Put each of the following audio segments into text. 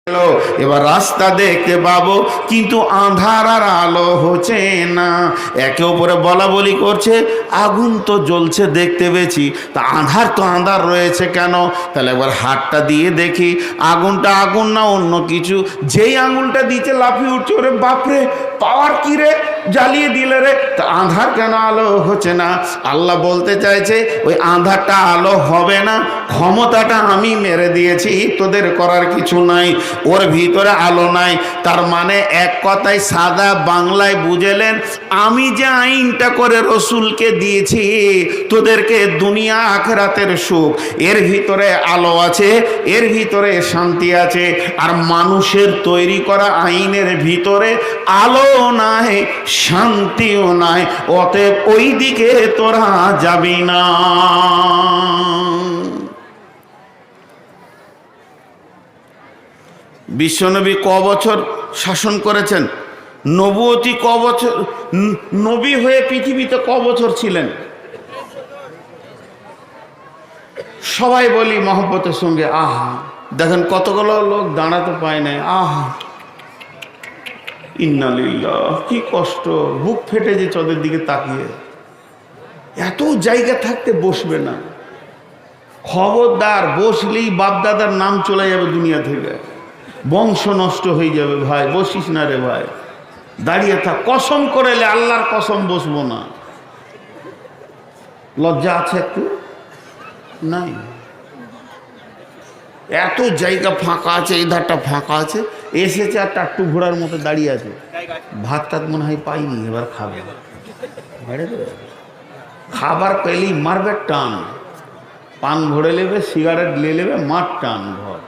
এবার রাস্তা দেখতে পাবো, কিন্তু আঁধার আর আলো হচ্ছে না। একে অপরে বলা বলি করছে, আগুন তো জ্বলছে দেখতে পেয়েছি, তা আঁধার তো আঁধার রয়েছে কেন? তাহলে একবার হাতটা দিয়ে দেখি আগুনটা আগুন না অন্য কিছু। যেই আঙুলটা দিতে লাফিয়ে উঠছে, ওরে বাপরে, পাওয়ার কি রে, জ্বালিয়ে দিলে রে, তা আঁধার কেন আলো হচ্ছে না? আল্লাহ বলতে চাইছে ওই আঁধারটা আলো হবে না, ক্ষমতাটা আমি মেরে দিয়েছি, তোদের করার কিছু নাই। ওর ভিতরে আলো নাই, তার মানে এক কথায় সাদা বাংলায় বুঝেলেন, আমি যে আইনটা করে রসুলকে দিয়েছি তোদেরকে দুনিয়া আখিরাতের সুখ, এর ভিতরে আলো আছে, এর ভিতরে শান্তি আছে। আর মানুষের তৈরি করা আইনের ভিতরে আলো নাই, শান্তিও নাই, অতএব ওই দিকে তোরা যাবি না। বিশ্বনবী ক বছর শাসন করেছেন? নবুয়তি ক বছর, নবী হয়ে পৃথিবীতে ক বছর ছিলেন? সবাই বলি মহব্বতের সঙ্গে আহা। দেখেন কতগুলো লোক দাঁড়াতে পায় না, আহা ইন্নালিল্লাহ, কি কষ্ট, বুক ফেটে যে চোদের দিকে তাকিয়ে। এত জায়গা থাকতে বসবে না, খবরদার, বসলেই বাপদাদার নাম চলে যাবে দুনিয়া থেকে, বংশ নষ্ট হয়ে যাবে। ভাই বসিস না রে ভাই, দাঁড়িয়ে থাক, কসম করেলে আল্লাহর কসম বসবো না। লজ্জা আছে একটু? নাই। এত জায়গা ফাঁকা আছে, এই ধারটা ফাঁকা আছে, এসেছে আর টাট্টু ঘোড়ার মতো দাঁড়িয়ে আছে, ভাত টাত মনে হয় পাইনি, এবার খাবে। খাবার পেলেই মারবে টান, পান ভরে নেবে, সিগারেট নিয়ে নেবে, মার টান ঘর।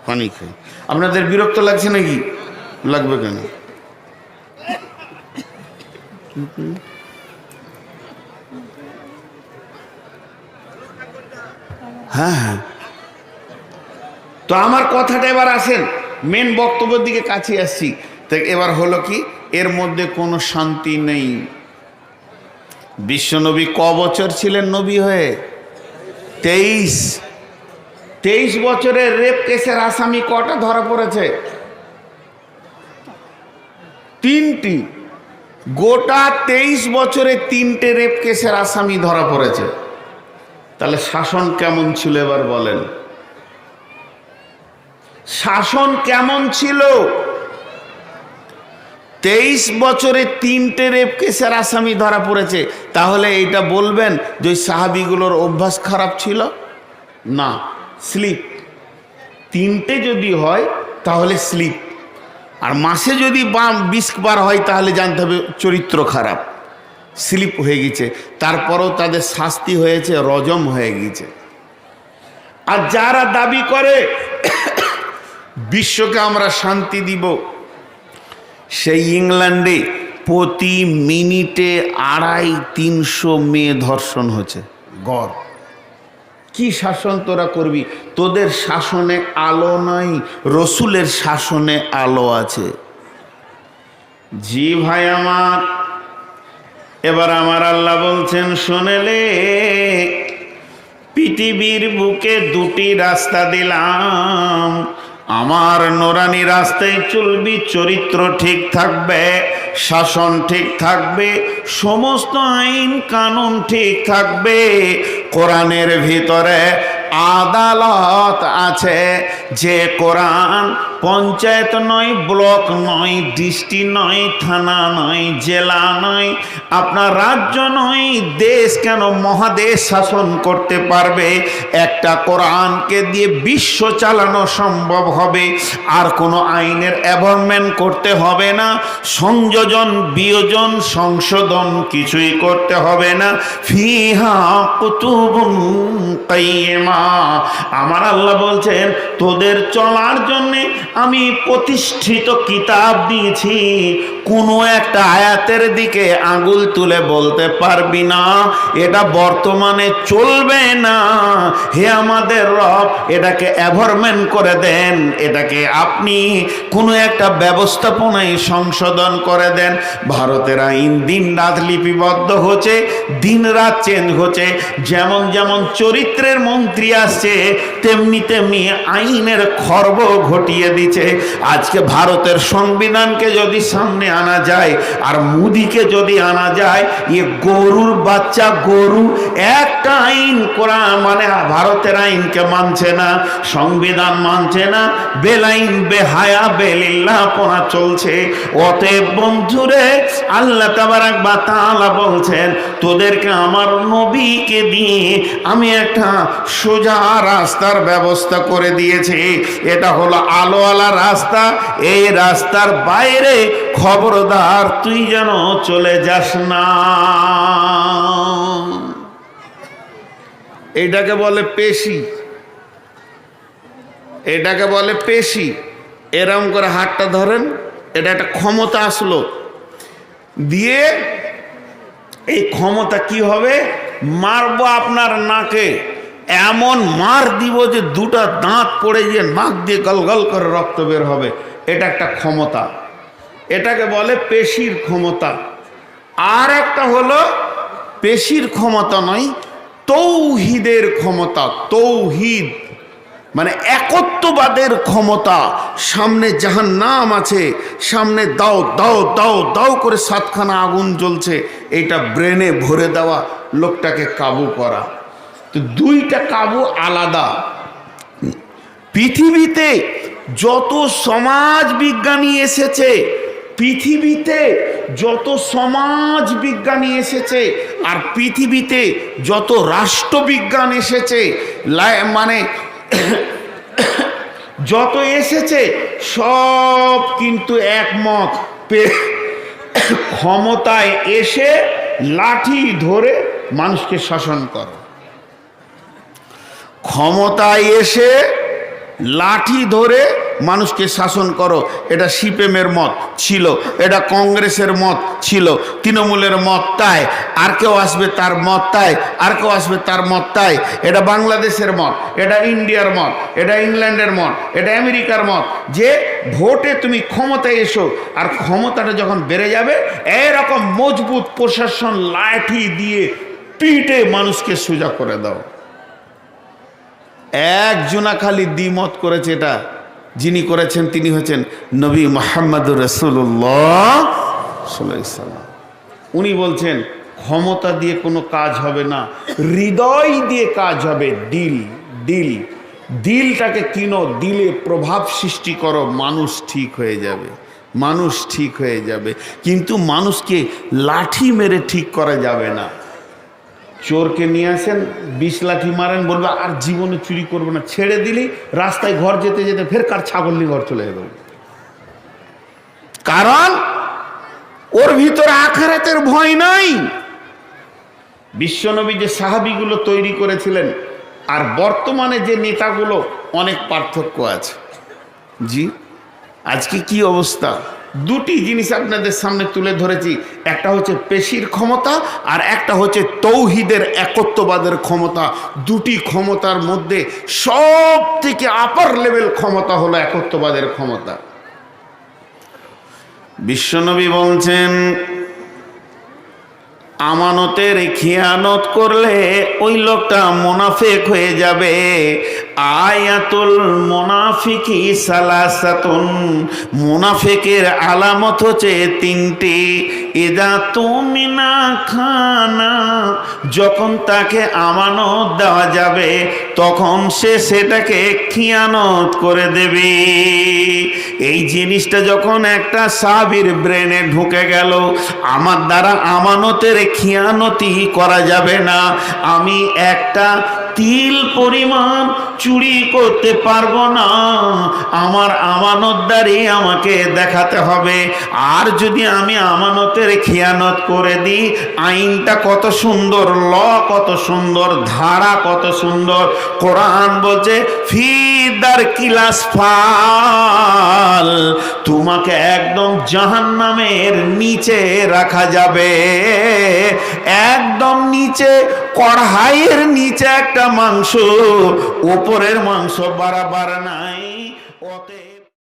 পানি খাই। আপনাদের বিরক্ত লাগছে নাকি? লাগবে কেন? হ্যাঁ হ্যাঁ, তো আমার কথাটা এবার আসেন, মেন বক্তব্যের দিকে কাছে আসছি। তো এবার হলো কি, এর মধ্যে কোনো শান্তি নেই। বিশ্বনবী ক বছর ছিলেন নবী হয়ে? 23 বছরের রেপ কেসের আসামি কটা ধরা পড়েছে? 3টি। গোটা 23 বছরে 3টে রেপ কেসের আসামি ধরা পড়েছে। তাহলে শাসন কেমন ছিল এবার বলেন? শাসন কেমন ছিল? 23 বছরে 3টে রেপ কেসের আসামি ধরা পড়েছে। তাহলে এইটা বলবেন যে ওই সাহাবিগুলোর অভ্যাস খারাপ ছিল? না, স্লিপ। 3টে যদি হয় তাহলে স্লিপ, আর মাসে যদি 20 বার হয় তাহলে জানতে হবে চরিত্র খারাপ, স্লিপ হয়ে গেছে। তারপরও তাদের শাস্তি হয়েছে, রজম হয়ে গেছে। আর যারা দাবি করে বিশ্বকে আমরা শান্তি দিব, সেই ইংল্যান্ডে প্রতি মিনিটে 250-300 মেয়ে ধর্ষণ হচ্ছে গড়। কি শাসন তোরা করবি? তোদের শাসনে আলো নাই, রসুলের শাসনে আলো আছে। জি ভাই আমার, এবার আমার আল্লাহ বলছেন শোনেলে, পৃথিবীর বুকে 2টি রাস্তা দিলাম, আমার নোরানি রাস্তায় চলবি, চরিত্র ঠিক থাকবে, শাসন ঠিক থাকবে, সমস্ত আইন কানুন ঠিক থাকবে। কোরআনের ভিতরে আদালত আছে, যে কোরআন পঞ্চায়েত নয়, ব্লক নয়, ডিস্ট্রিক্ট নয়, থানা নয়, জেলা নয়, আপনার রাজ্য নয়, দেশ কেন মহাদেশ শাসন করতে পারবে। একটা কোরআনকে দিয়ে বিশ্ব চালানো সম্ভব হবে। আর কোনো আইনের অ্যামেন্ডমেন্ট করতে হবে না, সংযোজন, বিয়োজন, সংশোধন কিছুই করতে হবে না। ফিহা কুতুবুন কাইয়্যিমা। আমার আল্লাহ বলছেন তোদের চলার জন্যে আমি প্রতিষ্ঠিত কিতাব দিয়েছি। কোনো একটা আয়াতের দিকে আঙ্গুল তুলে বলতে পারবি না এটা বর্তমানে চলবে না। হে আমাদের রব, এটাকে অ্যামেন্ডমেন্ট করে দেন, এটাকে আপনি কোনো একটা ব্যবস্থাপনায় সংশোধন করে দেন। ভারতের আইন দিন রাত লিপিবদ্ধ হচ্ছে, দিন রাত চেঞ্জ হচ্ছে। যেমন যেমন চরিত্রের মন্ত্রী বেরিয়ে আসছে, তেমনি তেমনি আইনের খর্ব ঘটিয়ে দিচ্ছে। আজকে ভারতের সংবিধানকে যদি সামনে আনা যায় আর মোদিকে যদি আনা যায়, এ গরুর বাচ্চা গরু, একটা আইন কোরআন মানে ভারতের আইনকে মানছে না, সংবিধান মানছে না, বেলাইন বেহায়া বেলিল্লাহপনা চলছে। অতএব বন্ধুরে, আল্লাহ তাবারাক ওয়া তাআলা বলছেন, তোদেরকে আমার নবীকে দিয়ে আমি একটা সোজা রাস্তার ব্যবস্থা করে দিয়েছি। এটা হলো আলোওয়ালা রাস্তা। এই রাস্তার বাইরে খবরদার তুই যেন চলে যাস না। এটাকে বলে পেশি, এটাকে বলে পেশি। এরম করে হাতটা ধরেন, এটা একটা ক্ষমতা আসলো, দিয়ে এই ক্ষমতা কি হবে, মারবো আপনার নাকে, এমন মার দিব যে দুটা দাঁত পড়ে গিয়ে নাক দিয়ে গলগল করে রক্ত বের হবে। এটা একটা ক্ষমতা, এটাকে বলে পেশির ক্ষমতা। আর একটা হলো পেশির ক্ষমতা নয়, তৌহিদের ক্ষমতা। তৌহিদ মানে একত্ববাদের ক্ষমতা। সামনে জাহান্নাম আছে, সামনে দাও দাও দাও দাও করে 7খানা আগুন জ্বলছে, এইটা ব্রেনে ভরে দেওয়া, লোকটাকে কাবু করা। তো দুইটা কাবু আলাদা। পৃথিবীতে যত সমাজ বিজ্ঞানী এসেছে, পৃথিবীতে যত সমাজ বিজ্ঞানী এসেছে, আর পৃথিবীতে যত রাষ্ট্রবিজ্ঞান এসেছে, মানে যত এসেছে সব কিন্তু একমত, ক্ষমতায় এসে লাঠি ধরে মানুষকে শাসন করো। ক্ষমতায় এসে লাঠি ধরে মানুষকে শাসন করো। এটা সিপিএমের মত ছিল, এটা কংগ্রেসের মত ছিল, তৃণমূলের মত তাই, আর কেউ আসবে তার মত তাই, আর কেউ আসবে তার মত তাই। এটা বাংলাদেশের মত, এটা ইন্ডিয়ার মত, এটা ইংল্যান্ডের মত, এটা আমেরিকার মত, যে ভোটে তুমি ক্ষমতায় এসো, আর ক্ষমতাটা যখন বেড়ে যাবে এরকম মজবুত প্রশাসন লাঠি দিয়ে পিটে মানুষকে সোজা করে দাও। একজনা খালি দ্বিমত করেছে, এটা যিনি করেছেন তিনি হচ্ছেন নবী মুহাম্মদুর রাসূলুল্লাহ সাল্লাল্লাহু আলাইহি ওয়াসাল্লাম। উনি বলছেন ক্ষমতা দিয়ে কোনো কাজ হবে না, হৃদয় দিয়ে কাজ হবে। দিল, দিল, দিলটাকে কিনো, দিলে প্রভাব সৃষ্টি করো, মানুষ ঠিক হয়ে যাবে, মানুষ ঠিক হয়ে যাবে। কিন্তু মানুষকে লাঠি মেরে ঠিক করা যাবে না। চোরকে নিয়ে আসেন, 20 লাঠি মারেন, বলবে আর জীবনে চুরি করবো না, ছেড়ে দিলি রাস্তায় ঘর যেতে যেতে ফের কার ছাগল নিয়ে ঘর চলে যাবে। কারণ ওর ভিতরে আখিরাতের ভয় নাই। বিশ্বনবী যে সাহাবীগুলো তৈরি করেছিলেন আর বর্তমানে যে নেতাগুলো, অনেক পার্থক্য আছে। জি, আজকে কি অবস্থা? দুটি জিনিস আপনাদের সামনে তুলে ধরেছি, একটা হচ্ছে পেশির ক্ষমতা আর একটা হচ্ছে তৌহিদের একত্ববাদের ক্ষমতা। দুটি ক্ষমতার মধ্যে সব থেকে আপার লেভেল ক্ষমতা হলো একত্ববাদের ক্ষমতা। বিশ্বনবী বলছেন, আমানতের খিয়ানত করলে ওই লোকটা মুনাফিক হয়ে যাবে। আয়াতুল মুনাফিকি সালাসাতুন, মুনাফিকের আলামত হচ্ছে 3টি। ইদা তুমিনা খানা, যখন তাকে আমানত দেওয়া যাবে তখন সে সেটাকে খিয়ানত করে দেবে। এই জিনিসটা যখন একটা সাহাবীর ব্রেনে ঢুকে গেল, আমার দ্বারা আমানতের খিয়ানতি করা যাবে না, আমি একটা তিল পরিমাণ চুরি করতে পারবো না, আমার আমানতদারি আমাকে দেখাতে হবে। আর যদি আমি আমানতের খিয়ানত করে দিই, আইনটা কত সুন্দর, ল কত সুন্দর, ধারা কত সুন্দর। কোরআন বলছে ফিদার কিলাস ফাল, তোমাকে একদম জাহান্নামের নিচে রাখা যাবে, একদম নিচে, কড়াইয়ের নিচে একটা মাংস, উপরের মাংস বাড়াবার নাই।